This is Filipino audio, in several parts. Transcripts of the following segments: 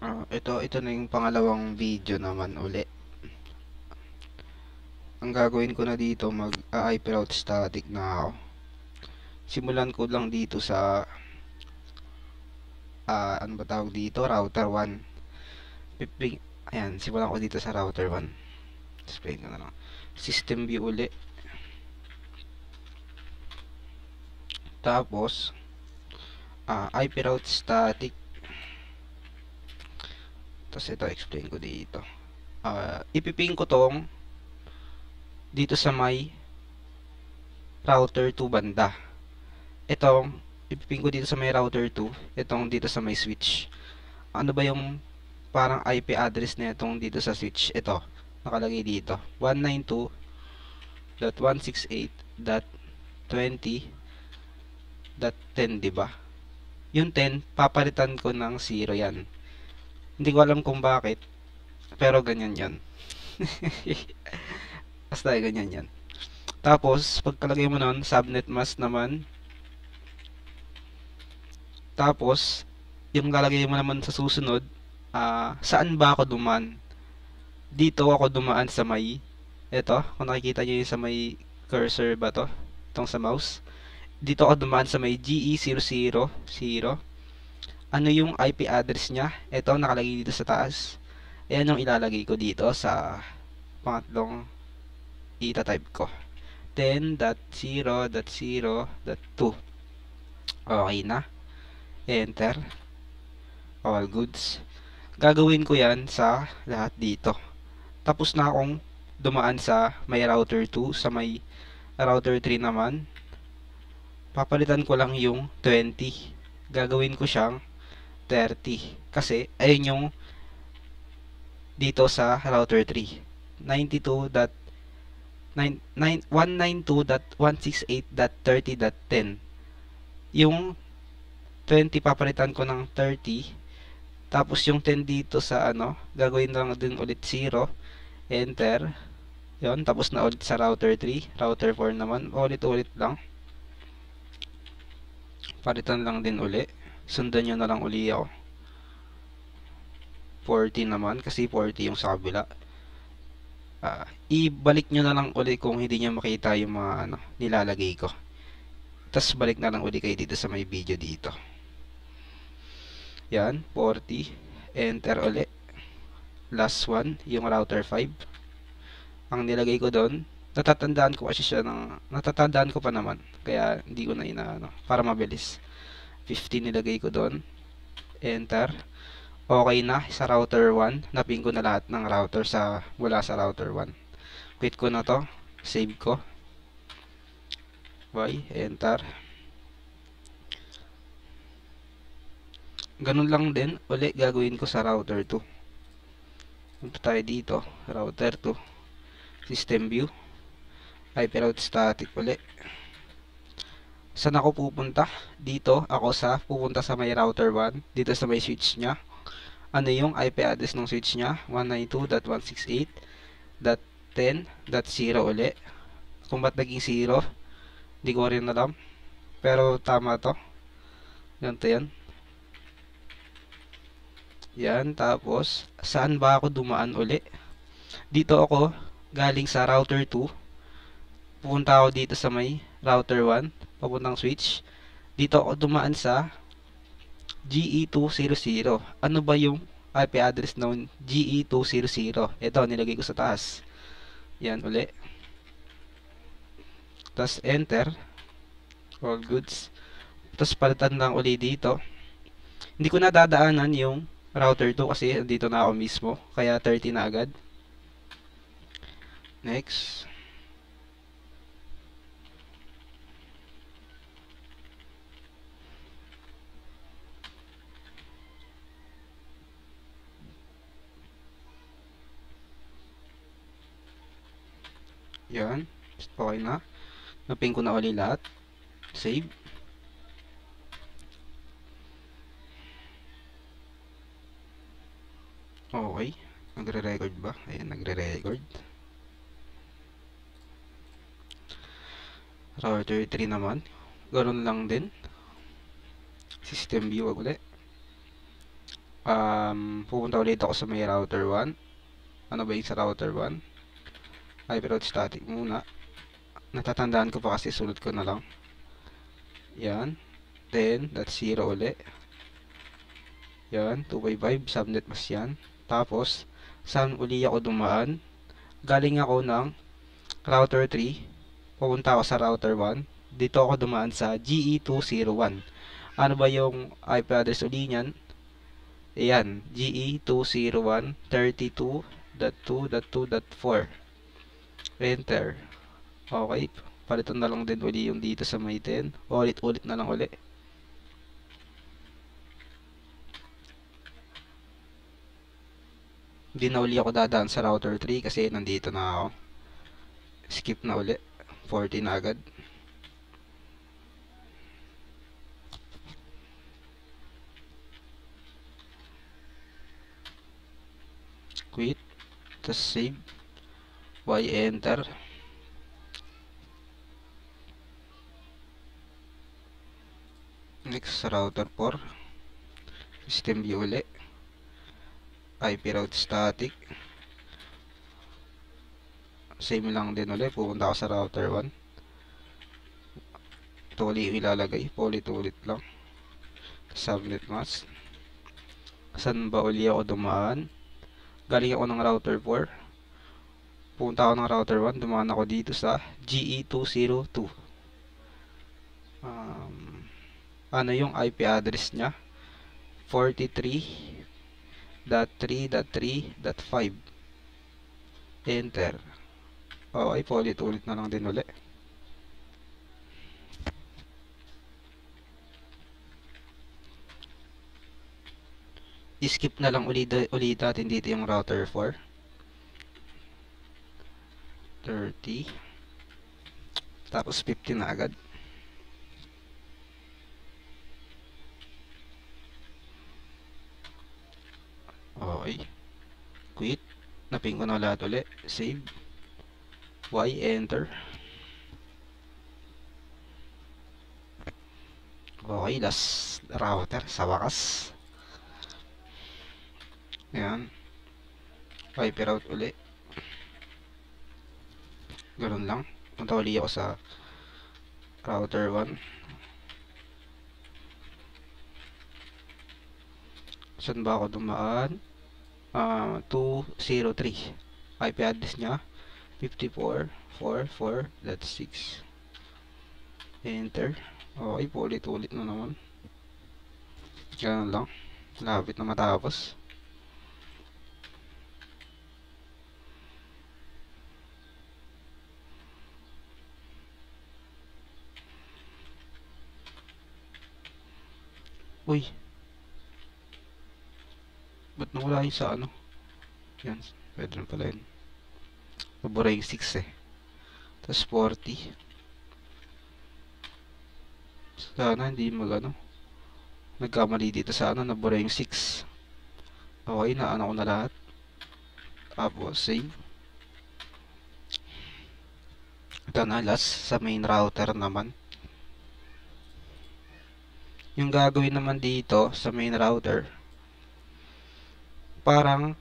Ito na yung pangalawang video naman uli. Ang gagawin ko na dito, mag-hyper out static na ako. Simulan ko lang dito sa ano ba tawag dito, router 1. Piping, ayan, simulan ko dito sa router 1. Explain ko na lang. System view uli. Tapos hyper out static. Tapos ito, explain ko dito. Ipiping ko tong dito sa may router 2 banda. Itong ipiping ko dito sa may router 2, itong dito sa may switch. Ano ba yung parang IP address na itong dito sa switch? Ito, nakalagay dito, 192.168.20.10, diba? Yung 10, papalitan ko ng 0 yan. Hindi ko alam kung bakit, pero ganyan yan. Basta ganyan yan. Tapos, pagkalagay mo nun, subnet mask naman. Tapos, yung lalagay mo naman sa susunod, saan ba ako dumaan? Dito ako dumaan sa may, eto, kung nakikita nyo yung sa may cursor ba to? Itong sa mouse. Dito ako dumaan sa may GE000. Ano yung IP address niya? Ito, nakalagay dito sa taas. Ayan yung ilalagay ko dito sa pangatlong ita-type ko. 10.0.0.2. Okay na. Enter. All goods. Gagawin ko yan sa lahat dito. Tapos na akong dumaan sa may router 2, sa may router 3 naman. Papalitan ko lang yung 20. Gagawin ko siyang 30. Kasi ayun yung dito sa router 3. 192.168.30.10. Yung 20 papalitan ko ng 30. Tapos yung 10 dito sa ano, gagawin lang din ulit 0. Enter. Yon, tapos na ulit sa router 3. Router 4 naman, ulit-ulit lang. Palitan lang din uli. Sundan nyo na lang uli ako. 40 naman, kasi 40 yung sa kabila. Ibalik nyo na lang uli kung hindi nyo makita yung mga ano, nilalagay ko. Tapos balik na lang uli kayo dito sa may video dito. Yan, 40. Enter uli. Last one, yung router 5. Ang nilagay ko doon, natatandaan ko kasi siya natatandaan ko pa naman. Kaya hindi ko na inaano, para mabilis. 15 nilagay ko doon. Enter. Okay na sa router 1. Napin ko na lahat ng router mula sa router 1. Quit ko na to. Save ko. Bye. Enter. Ganun lang din uli gagawin ko sa router 2. Punta tayo dito, router 2, system view, hyper out static uli. Saan ako pupunta? Dito ako pupunta sa may router 1, dito sa may switch nya. Ano yung IP address ng switch nya? 192.168.10.0 uli. Kung ba't naging 0, hindi ko rin alam, pero tama to. Ganito yan. Yan, tapos saan ba ako dumaan uli? Dito ako galing sa router 2. Pupunta ako dito sa may router 1, papuntang switch. Dito ako dumaan sa GE200. Ano ba yung IP address ng GE200? Ito, nilagay ko sa taas. Yan, uli. Tapos enter. All goods. Tapos palitan lang uli dito. Hindi ko na dadaanan yung router 2 kasi dito na ako mismo, kaya 30 na agad. Next. Yan, okay na. Napin ko na uli lahat. Save. Okay. Nagre-record ba? Ayan, nagre-record. Router 3 naman. Ganoon lang din. System view ulit. Pupunta ulit ako sa may router 1. Ano ba yung sa router 1? Hyperroute static muna. Natatandaan ko pa kasi sulat ko na lang. Yan. Then, that's 0 uli. Yan, 255, subnet mas yan. Tapos, saan uli ako dumaan? Galing ako ng router 3. Pupunta ako sa router 1. Dito ako dumaan sa GE201. Ano ba yung IP address uli niyan? Ayan, GE201 32.2.2.4. Enter. Okay, palitan na lang din uli yung dito sa may 10. Ulit-ulit na lang uli. Hindi na uli ako dadaan sa router 3 kasi nandito na ako. Skip na uli. 40 na agad. Quit. Tapos save. Y enter. Next router 4. System view uli. IP route static. Same lang din uli. Pupunta ako sa router 1. Ito uli yung ilalagay. Paulit-ulit lang. Subnet mask. Saan ba uli ako dumaan? Galing ako ng router 4. Pupunta ako ng router 1. Dumaan ako dito sa GE202. Ano yung IP address nya? 43.3.3.5. Enter. Okay, paulit-ulit na lang din uli. I-skip na lang ulit natin dito yung router 4. 30. Tapos 50 na agad. Okay. Quit. Napin ko na lahat ulit. Save. Y enter. Okay, last router sa wakas. Ayan. IP route uli. Ganun lang. Punta uli ako sa router 1. Saan ba ako dumaan? 203. IP address nya 54.4.4.6. Enter. Okay, ulit-ulit na naman. Ganun lang. Lapit na matapos. Uy. Ba't nawala yung sa ano? Yan. Pwede rin pala yun. Nabura yung 6 eh. Tapos 40. Sana hindi magano. Nagkamali dito sa ano. Nabura yung 6. Okay, naano ko na lahat. Tapos save. Ito na last sa main router naman. Yung gagawin naman dito sa main router, parang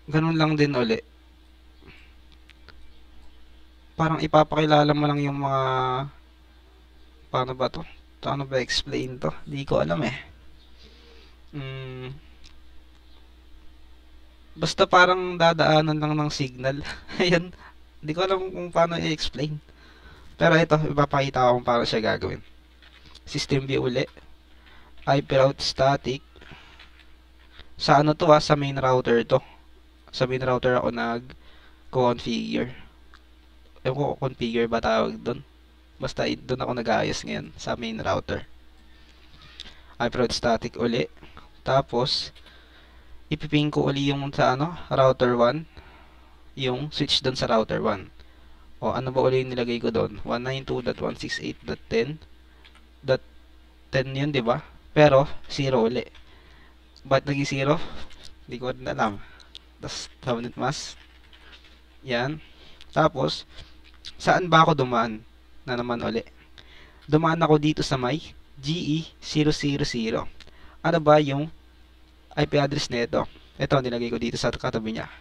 ganun lang din uli. Parang ipapakilala mo lang yung mga, paano ba to? Paano ba explain to? Di ko alam eh. Basta parang dadaanan lang ng signal. Ayan. Di ko alam kung paano i-explain. Pero ito, ipapakita ko kung paano siya gagawin. System view uli. IP route static. Sa ano to sa main router to. Sa main router ako nag-configure. Ewan ko configure ba tawag doon. Basta doon ako nag-aayos ngayon sa main router. IP route static uli. Tapos, ipiping ko uli yung sa router 1. Yung switch doon sa router 1. O, ano ba uli yung nilagay ko doon? 192.168.10.10 yun, di ba? Pero, 0 uli. Ba't naging 0? Hindi ko rin alam. Tapos, subnet mask. Yan. Tapos, saan ba ako dumaan? Na naman uli. Dumaan ako dito sa may GE000. Ano ba yung IP address nito? Ito, nilagay ko dito sa katabi niya.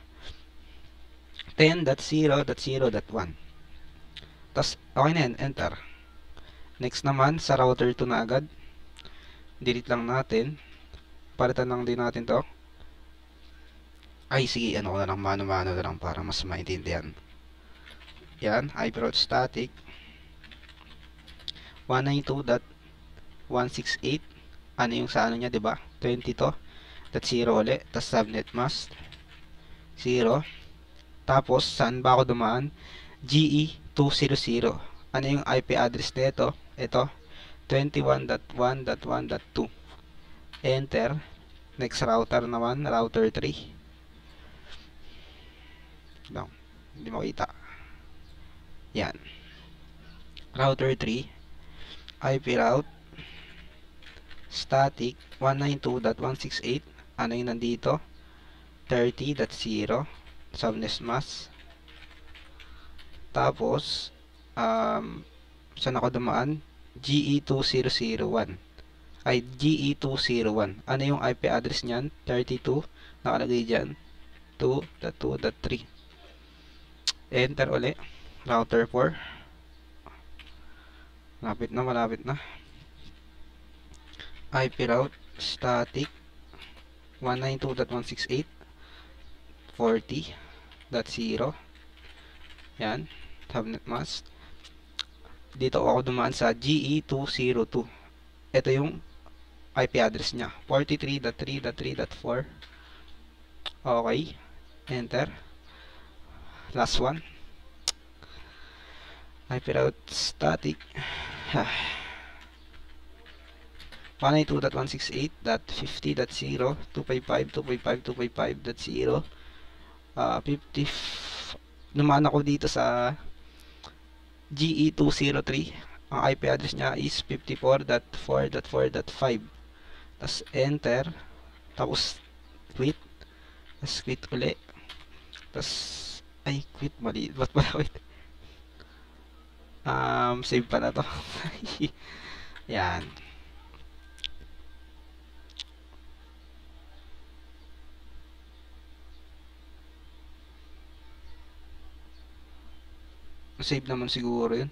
10.0.0.1. Tapos, okay na yan. Enter. Next naman, sa router 2 na agad. Delete lang natin. Palitan lang din natin to. Ay, sige, ano ko na lang, mano-mano na lang para mas maintindihan. Yan, IP route static 192.168. Ano yung sa ano niya, diba? 20 to. That's 0 ulit. Tapos subnet mask 0. Tapos, saan ba ako dumaan? GE200. Ano yung IP address nito? Ito, 21.1.1.2. Enter. Next router naman, router 3. Lang, hindi makita. Yan. Router 3. IP route static 192.168. Ano yung nandito? 30.0 subnet mask. Tapos saan ako dumaan? GE2001. Ay, GE201. Ano yung IP address niyan? 32. Nakalagay dyan 2.2.3. Enter uli. Router 4. Malapit na. IP route static 192.168 40.0. Yan, subnet mask. Dito ako dumaan sa GE202. Ito yung IP address niya, 43.3.3.4. Okay, enter. Last one, IP route static 192.168.50.0 255.255.255.0 50. Naman ako dito sa GE203. Ang IP address niya is 54.4.4.5. Tapos enter. Tapos quit. Tapos quit uli. Tapos ay quit, mali. Ba't pala quit? Save pa na to. Yan. Save naman siguro yun.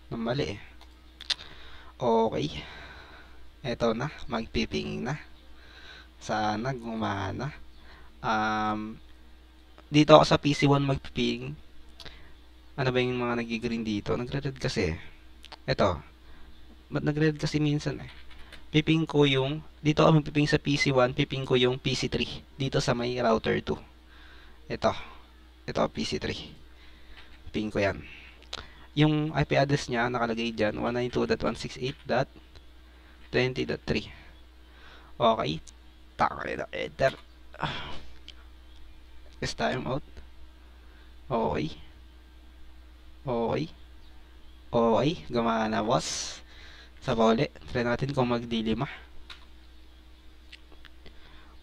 Mali eh. Okay. Eto na. Magpiping na. Sana gumana. Dito ako sa PC1 magpiping. Ano ba yung mga nag-green dito? Nagre-red kasi. Eto. Ba't nagre-red kasi minsan eh? Piping ko yung, dito ako magpiping sa PC1, piping ko yung PC3. Dito sa may router 2. Ito. Ito, PC3. Ping ko yan. Yung IP address niya nakalagay dyan 192.168.20.3. Okay, takay na enter. Test time out. Okay, gumana boss. Sa uli, try natin kung magdilima.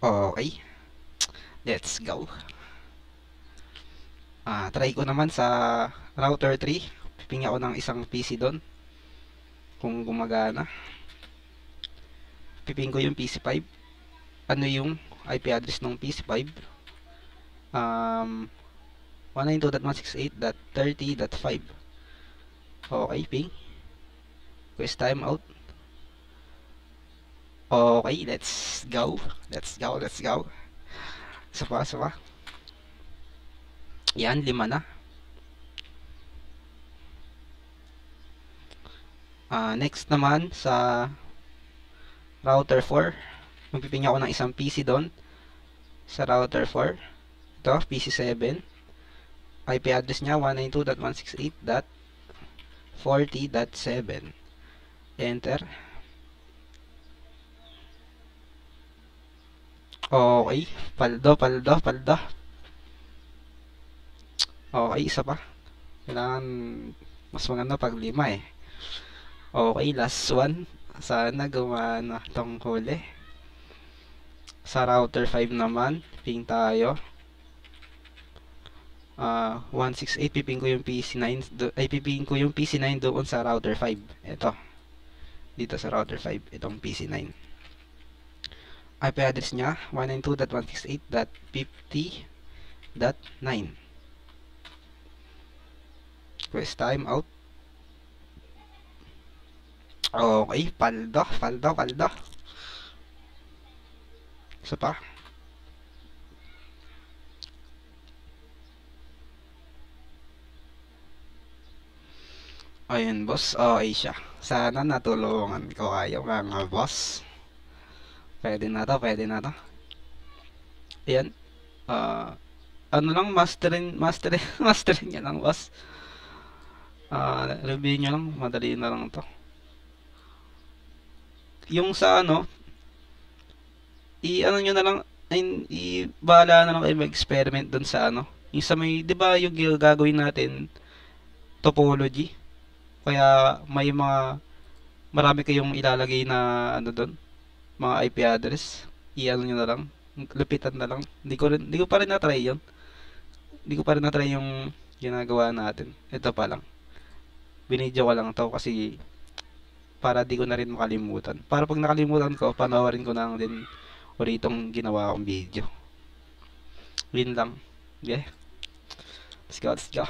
Okay, let's go. Try ko naman sa router 3. Piping ako ng isang PC doon. Kung gumagana. Piping ko yung PC5. Ano yung IP address ng PC5? 192.168.30.5. Okay, ping. Quest time out. Okay, let's go. Isa pa. Yan, 5 na. Next naman sa router 4. Magpiping ako ng isang PC doon. Sa router 4. Ito, PC7. IP address niya 192.168.40.7. Enter. Okay, paldo. Okay, isa pa. Kailangan mas maganda pag 5 eh. Okay, last one. Sana gumana tong huli. Sa router 5 naman, ping tayo. 168, piping ko yung PC9 doon sa router 5. Ito. dito sa router 5, itong PC9. IP address niya 192.168.50.9. Quest time out. Okay, paldo. Isa pa. Ayun, boss. Okay siya. Sana natulungan ko kayo, mga boss. Pwede na to. Ayan. Ano lang, masterin nyo lang, boss. Review nyo lang. Madali na lang to. Yung sa ano, ano nyo na lang, bahala na lang kayo mag-experiment dun sa ano. Yung sa may, di ba yung gagawin natin, topology. Kaya may marami kayong ilalagay na ano doon, mga IP address. I-ano nyo na lang, lupitan na lang. Hindi ko pa rin na-try yun. Hindi ko pa rin na-try yung ginagawa natin. Ito pa lang. Binidyo ko lang to kasi para di ko na rin makalimutan. Para pag nakalimutan ko, panoorin ko na lang din ulit itong ginawa kong video. Yun lang. Okay? Let's go.